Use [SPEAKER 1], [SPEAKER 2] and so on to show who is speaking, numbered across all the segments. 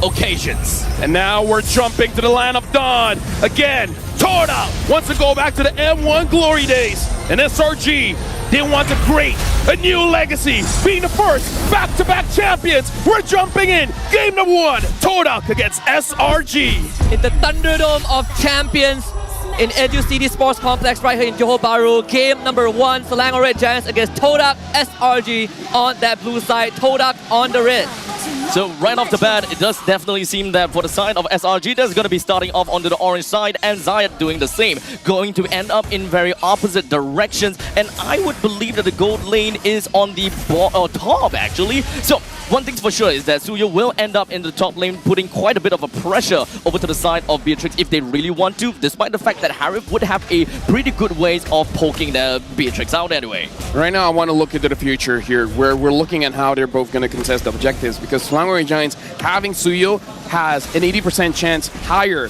[SPEAKER 1] occasions.
[SPEAKER 2] And now we're jumping to the land of dawn. Again, Todak wants to go back to the M1 glory days. And SRG, they want to create a new legacy, being the first back-to-back champions. We're jumping in. Game number 1, Todak against SRG.
[SPEAKER 3] In the Thunderdome of Champions in EduCity Sports Complex right here in Johor Bahru. Game number 1, Selangor Red Giants against Todak SRG on that blue side, Todak on the red.
[SPEAKER 1] So right off the bat, it does definitely seem that for the side of SRG, that's going to be starting off onto the orange side, and Zayat doing the same, going to end up in very opposite directions. And I would believe that the gold lane is on the top actually. So one thing's for sure is that Suyo will end up in the top lane, putting quite a bit of a pressure over to the side of Beatrix if they really want to, despite the fact that Harif would have a pretty good ways of poking the Beatrix out anyway.
[SPEAKER 2] Right now, I want to look into the future here, where we're looking at how they're both going to contest the objectives, because Selangor Giants having Suyo has an 80% chance higher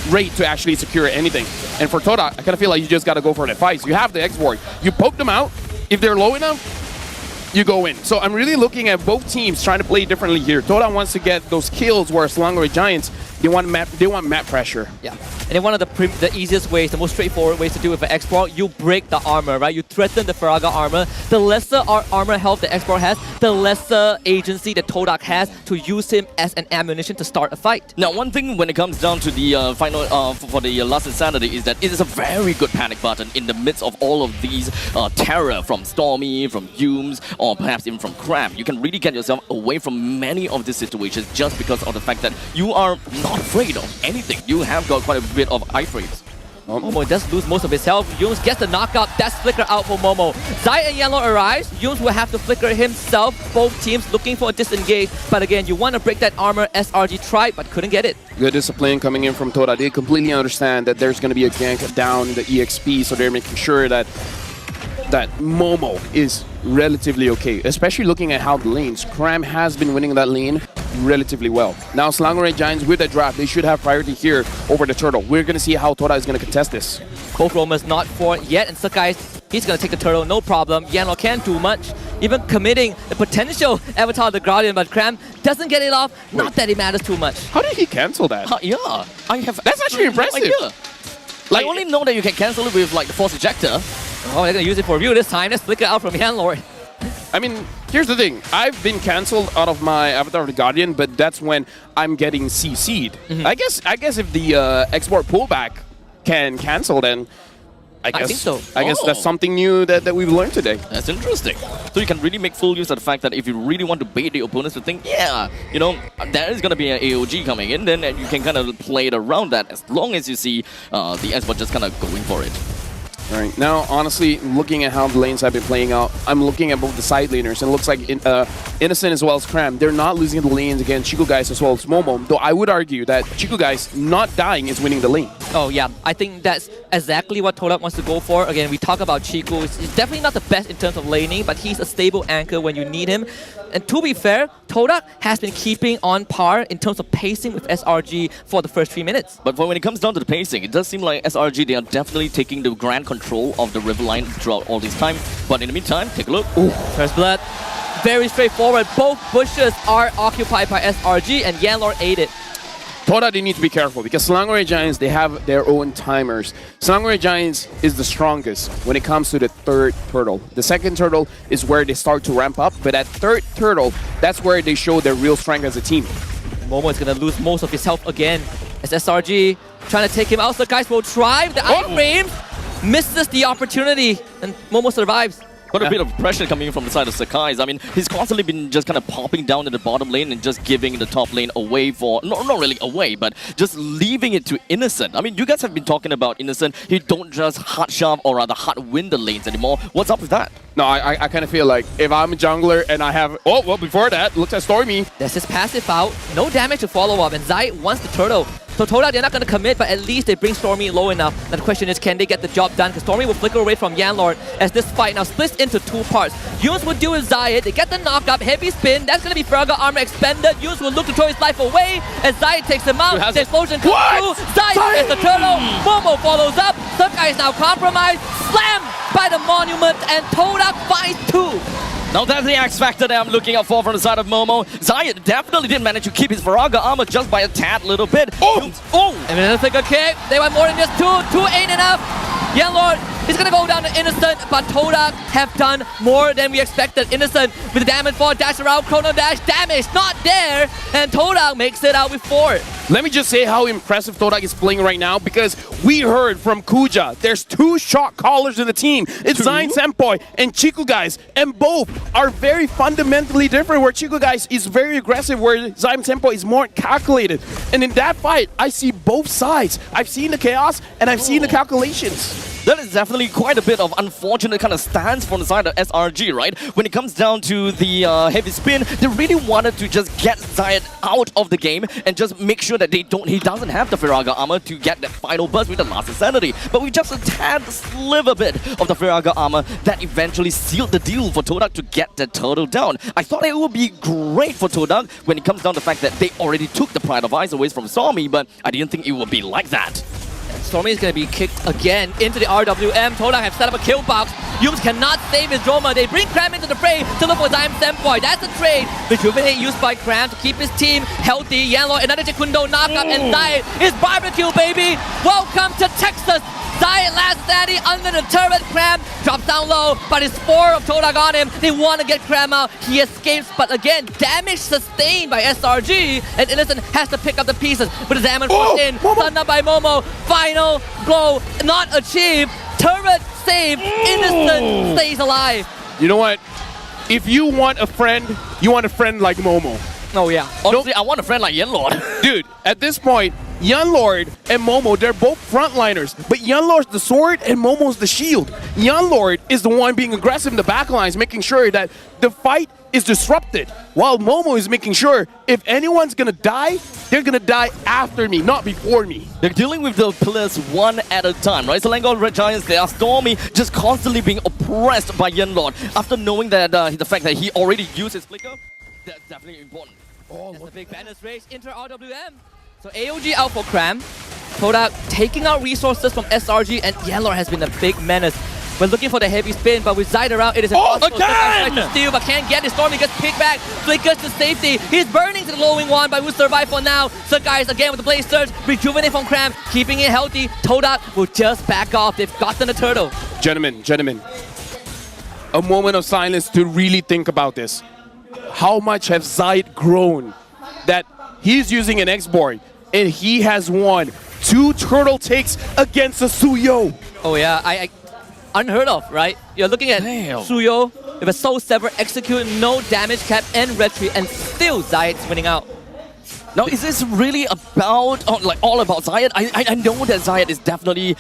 [SPEAKER 2] rate to actually secure anything. And for Todak, I kind of feel like you just got to go for the fights. You have the export. You poke them out. If they're low enough, you go in. So I'm really looking at both teams trying to play differently here. Todak wants to get those kills, where Selangor Giants, they want map pressure.
[SPEAKER 3] Yeah, and then one of the easiest ways, the most straightforward ways to do it with an export, you break the armor, right? You threaten the Faraga armor. The lesser armor health the export has, the lesser agency that Todak has to use him as an ammunition to start a fight.
[SPEAKER 1] Now, one thing when it comes down to the final for the last insanity is that it is a very good panic button in the midst of all of these terror from Stormy, from Humes, or perhaps even from Cram. You can really get yourself away from many of these situations just because of the fact that you are not afraid of anything. You have got quite a bit of iframes.
[SPEAKER 3] Momo does lose most of his health. Yunes gets the knockout. That's flicker out for Momo. Zai and Yellow arrives. Yunes will have to flicker himself. Both teams looking for a disengage. But again, you want to break that armor. SRG tried, but couldn't get it.
[SPEAKER 2] Good discipline coming in from Todak. They completely understand that there's going to be a gank down in the EXP, so they're making sure that Momo is relatively okay, especially looking at how the lanes. Cram has been winning that lane relatively well. Now Selangor Red Giants with the draft, they should have priority here over the turtle. We're going to see how Todak is going to contest this.
[SPEAKER 3] Both Roma's not for it yet, and Sakai, he's going to take the turtle, no problem. Yanlo can't do much, even committing the potential Avatar of the Guardian, but Cram doesn't get it off. Not that it matters too much.
[SPEAKER 2] How did he cancel that?
[SPEAKER 1] Yeah, I have.
[SPEAKER 2] That's actually impressive.
[SPEAKER 1] I only know that you can cancel it with like the force ejector.
[SPEAKER 3] Oh, they're going to use it for review this time. Let's flicker out from Yanlord.
[SPEAKER 2] I mean, here's the thing. I've been cancelled out of my Avatar of the Guardian, but that's when I'm getting CC'd. I guess if the export pullback can cancel, then I think so. I guess that's something new that we've learned today.
[SPEAKER 1] That's interesting. So you can really make full use of the fact that if you really want to bait the opponents to think, yeah, you know, there is going to be an AOG coming in, then you can kind of play it around that as long as you see the export just kind of going for it.
[SPEAKER 2] Right. Now, honestly, looking at how the lanes have been playing out, I'm looking at both the side laners, and it looks like Innocent as well as Cram, they're not losing the lanes against Chico Guys as well as Momo, though I would argue that Chico Guys not dying is winning the lane.
[SPEAKER 3] Oh yeah, I think that's exactly what Todak wants to go for. Again, we talk about Chico. He's definitely not the best in terms of laning, but he's a stable anchor when you need him. And to be fair, Todak has been keeping on par in terms of pacing with SRG for the first 3 minutes.
[SPEAKER 1] But when it comes down to the pacing, it does seem like SRG, they are definitely taking the grand control of the river line throughout all this time. But in the meantime, take a look.
[SPEAKER 3] Ooh, first blood. Very straightforward. Both bushes are occupied by SRG, and Yanlord ate it.
[SPEAKER 2] Todak, they need to be careful because Selangor Red Giants, they have their own timers. Selangor Red Giants is the strongest when it comes to the third turtle. The second turtle is where they start to ramp up, but at third turtle, that's where they show their real strength as a team.
[SPEAKER 3] Momo is going to lose most of his health again as SRG trying to take him out. So guys will try the iframe, misses the opportunity, and Momo survives.
[SPEAKER 1] Quite a bit of pressure coming in from the side of Sakai's. I mean, he's constantly been just kind of popping down in the bottom lane and just giving the top lane away for... not really away, but just leaving it to Innocent. I mean, you guys have been talking about Innocent. He don't just hard shove or rather hard win the lanes anymore. What's up with that?
[SPEAKER 2] No, I kind of feel like if I'm a jungler and I have... Oh, well, before that, looks at Stormy.
[SPEAKER 3] There's his passive out. No damage to follow up, and Zai wants the turtle. So Todak, they're not going to commit, but at least they bring Stormy low enough. Now the question is, can they get the job done? Because Stormy will flicker away from Yanlord as this fight now splits into 2 parts. Yunes will deal with Zayat. They get the knockup, heavy spin. That's going to be Faraga armor expended. Yunes will look to throw his life away as Zayat takes him out. The explosion comes through. Zayat gets the turtle. Momo follows up. Sakai is now compromised. Slammed by the monument, and Todak finds 2.
[SPEAKER 1] Now that's the X factor that I'm looking out for from the side of Momo. Zayat definitely didn't manage to keep his Faraga armor just by a tad little bit. Oh!
[SPEAKER 3] And then flicker kick. They want more than just two. Two ain't enough. Lord is gonna go down to Innocent, but Todak have done more than we expected. Innocent with the damage for dash around, chrono dash, damage not there, and Todak makes it out with 4.
[SPEAKER 2] Let me just say how impressive Todak is playing right now, because we heard from Kuja, there's 2 shot callers in the team. It's Zion Senpai and Chico Guys, and both are very fundamentally different, where Chico Guys is very aggressive, where Zion Senpai is more calculated. And in that fight, I see both sides. I've seen the chaos, and I've seen the calculations.
[SPEAKER 1] That is definitely quite a bit of unfortunate kind of stance from the side of SRG, right? When it comes down to the heavy spin, they really wanted to just get Zayat out of the game and just make sure that he doesn't have the Firaga armor to get that final burst with the last insanity. But with just a tad sliver bit of the Firaga armor, that eventually sealed the deal for Todak to get the turtle down. I thought it would be great for Todak when it comes down to the fact that they already took the Pride of Ice away from Stormy, but I didn't think it would be like that.
[SPEAKER 3] Stormy is going to be kicked again into the RWM. Todak have set up a kill box. Yums cannot save his Droma. They bring Cram into the fray to look for Zion Senpai. That's a trade. Rejuvenate used by Cram to keep his team healthy. Yanlor, another Taekwondo knockup, and Zayat is barbecue, baby. Welcome to Texas. Zayat last daddy under the turret. Cram drops down low, but it's 4 of Todak on him. They want to get Cram out. He escapes, but again, damage sustained by SRG, and Innocent has to pick up the pieces. With the damage pushed in, stunned up by Momo. Final blow not achieved. Turret saved. Innocent stays alive.
[SPEAKER 2] You know what? If you want a friend like Momo.
[SPEAKER 3] Oh yeah.
[SPEAKER 1] Honestly, I want a friend like Yenlord.
[SPEAKER 2] Dude, at this point, Yanlord and Momo, they're both frontliners, but Yanlord's the sword and Momo's the shield. Yanlord is the one being aggressive in the backlines, making sure that the fight is disrupted, while Momo is making sure if anyone's gonna die, they're gonna die after me, not before me.
[SPEAKER 1] They're dealing with the pillars one at a time, right? So Langor Red Giants, they are Stormy, just constantly being oppressed by Yenlord. After knowing that the fact that he already used his flicker, that's definitely important.
[SPEAKER 3] That's a big banners race into RWM. So AOG out for Cram. Todak taking out resources from SRG, and Yanlor has been a big menace. We're looking for the heavy spin, but with Zayat around, it is impossible.
[SPEAKER 1] Again!
[SPEAKER 3] To steal, but can't get it. Stormy gets picked back, flickers to safety. He's burning to the glowing one, but will survive for now. So guys, again with the Blaze Surge, rejuvenate from Cram, keeping it healthy. Todak will just back off. They've gotten the turtle.
[SPEAKER 2] Gentlemen, a moment of silence to really think about this. How much has Zayat grown that he's using an X-Board and he has won 2 turtle takes against a Suyo?
[SPEAKER 3] Oh yeah, I unheard of, right? You're looking at Suyo with a Soul Sever, execute, no damage cap and retreat, and still Zayat's winning out.
[SPEAKER 1] Now, is this really about, all about Zayat? I know that Zayat is definitely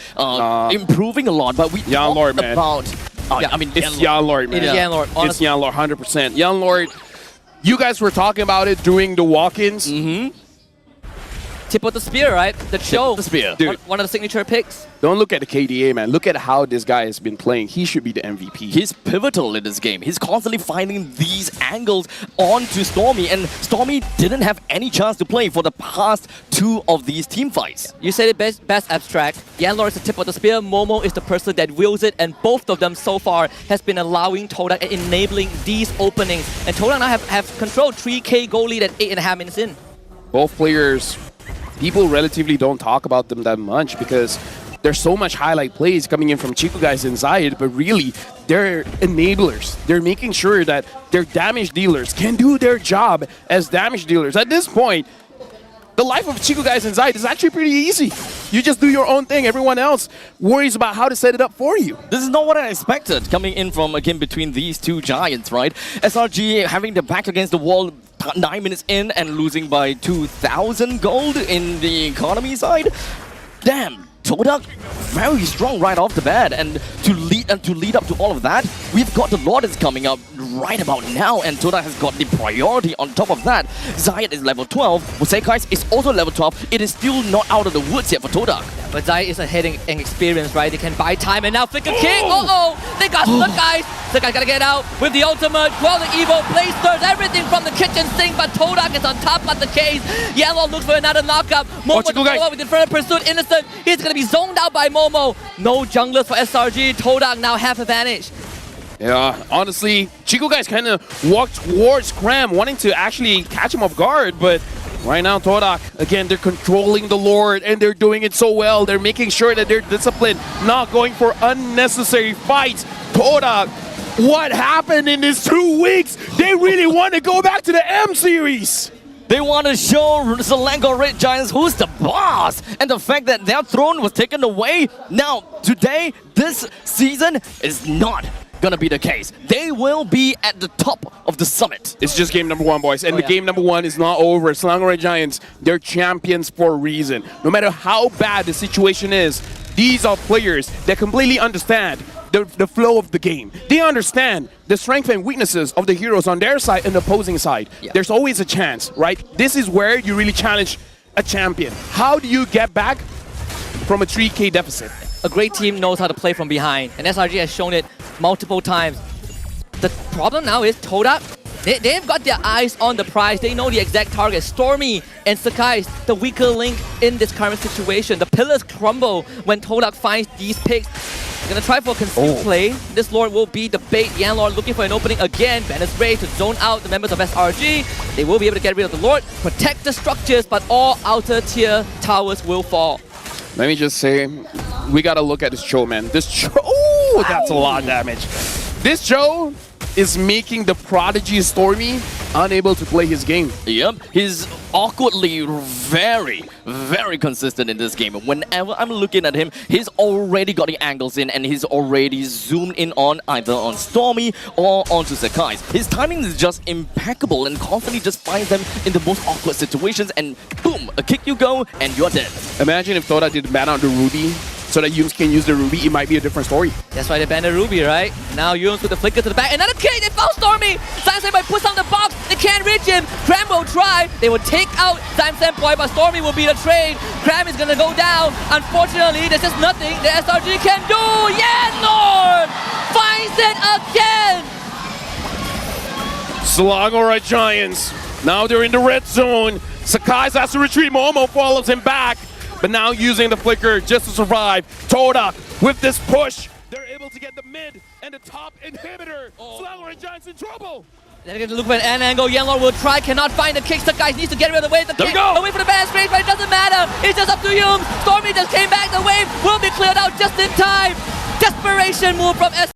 [SPEAKER 1] improving a lot, but we
[SPEAKER 2] Yanlord, man.
[SPEAKER 1] about...
[SPEAKER 2] It's Yanlord, man.
[SPEAKER 3] It is Yanlord, honestly.
[SPEAKER 2] It's Yanlord, 100%. Yanlord, you guys were talking about it during the walk-ins.
[SPEAKER 3] Tip of the spear, right? The show.
[SPEAKER 1] the spear.
[SPEAKER 2] Dude.
[SPEAKER 3] One of the signature picks.
[SPEAKER 2] Don't look at the KDA, man. Look at how this guy has been playing. He should be the MVP.
[SPEAKER 1] He's pivotal in this game. He's constantly finding these angles onto Stormy, and Stormy didn't have any chance to play for the past 2 of these team fights.
[SPEAKER 3] You said it best abstract. Yanlor is the tip of the spear. Momo is the person that wields it, and both of them so far has been allowing Todak and enabling these openings. And Todak now have controlled 3K goal lead at 8.5 minutes in.
[SPEAKER 2] Both players, people relatively don't talk about them that much because there's so much highlight plays coming in from Chico Guys and Zayat, but really, they're enablers. They're making sure that their damage dealers can do their job as damage dealers. At this point, the life of Chico Guys and Zayat is actually pretty easy. You just do your own thing. Everyone else worries about how to set it up for you.
[SPEAKER 1] This is not what I expected coming in from, again, between these 2 giants, right? SRG having their back against the wall 9 minutes in and losing by 2,000 gold in the economy side. Damn, Todak very strong right off the bat, and to lead up to all of that, we've got the Lordis coming up right about now, and Todak has got the priority on top of that. Zayat is level 12, Mosekai's is also level 12. It is still not out of the woods yet for Todak.
[SPEAKER 3] But Zayat is ahead in experience, right? They can buy time, and now flicker kick. They got the guys. The guys gotta get out with the ultimate, Quell the Evo, Blaze Surge, everything from the kitchen sink, but Todak is on top of the case. Yellow looks for another knockup. Momo to go up with the further pursuit, Innocent. He's gonna be zoned out by Momo. No junglers for SRG. Todak now half advantage.
[SPEAKER 2] Yeah, honestly, Chico guys kind of walked towards Cram, wanting to actually catch him off guard, but right now, Todak, again, they're controlling the Lord, and they're doing it so well. They're making sure that they're disciplined, not going for unnecessary fights. Todak, what happened in these 2 weeks? They really want to go back to the M series.
[SPEAKER 1] They want to show Selangor Red Giants who's the boss, and the fact that their throne was taken away. Now, today, this season is not gonna be the case. They will be at the top of the summit.
[SPEAKER 2] It's just game number 1, boys, and the game number 1 is not over. Selangor Red Giants, they're champions for a reason. No matter how bad the situation is, these are players that completely understand the flow of the game. They understand the strengths and weaknesses of the heroes on their side and the opposing side.
[SPEAKER 3] Yeah.
[SPEAKER 2] There's always a chance, right? This is where you really challenge a champion. How do you get back from a 3K deficit?
[SPEAKER 3] A great team knows how to play from behind, and SRG has shown it multiple times. The problem now is Todak, they've got their eyes on the prize. They know the exact target. Stormy and Sakai is the weaker link in this current situation. The pillars crumble when Todak finds these picks. They're gonna try for a concealed play. This Lord will be the bait. Yan Lord looking for an opening again. Bandit's Ray to zone out the members of SRG. They will be able to get rid of the Lord, protect the structures, but all outer tier towers will fall.
[SPEAKER 2] Let me just say, we gotta look at this Cho, man. This Cho, oh, that's a lot of damage. This Cho is making the prodigy Stormy unable to play his game.
[SPEAKER 1] Yep, he's awkwardly very consistent in this game. Whenever I'm looking at him, he's already got the angles in, and he's already zoomed in on either on Stormy or onto Sakai. His timing is just impeccable and constantly just finds them in the most awkward situations, and boom, a kick you go, and you're dead.
[SPEAKER 2] Imagine if Todak did ban out the Ruby so that Yums can use the Ruby, it might be a different story.
[SPEAKER 3] That's why they banned the Ruby, right? Now Yums with the flicker to the back. Another kick! They found Stormy! Zimsem puts on the box. They can't reach him. Cram will try. They will take out Zimsem Boy, but Stormy will be the trade. Cram is gonna go down. Unfortunately, there's just nothing the SRG can do. Yeah, Lord! Finds it again!
[SPEAKER 2] Selangor Red Giants. Now they're in the red zone. Sakai has to retreat. Momo follows him back. But now using the flicker just to survive. Todak with this push. They're able to get the mid and the top inhibitor. Selangor Red Giants in trouble.
[SPEAKER 3] They're going to look for an end angle. Yanlord will try, cannot find the kick. Sakai needs to get rid of the wave. The
[SPEAKER 1] There
[SPEAKER 3] kick,
[SPEAKER 1] we go.
[SPEAKER 3] away for the bad range, but it doesn't matter. It's just up to Yum. Stormy just came back. The wave will be cleared out just in time. Desperation move from S.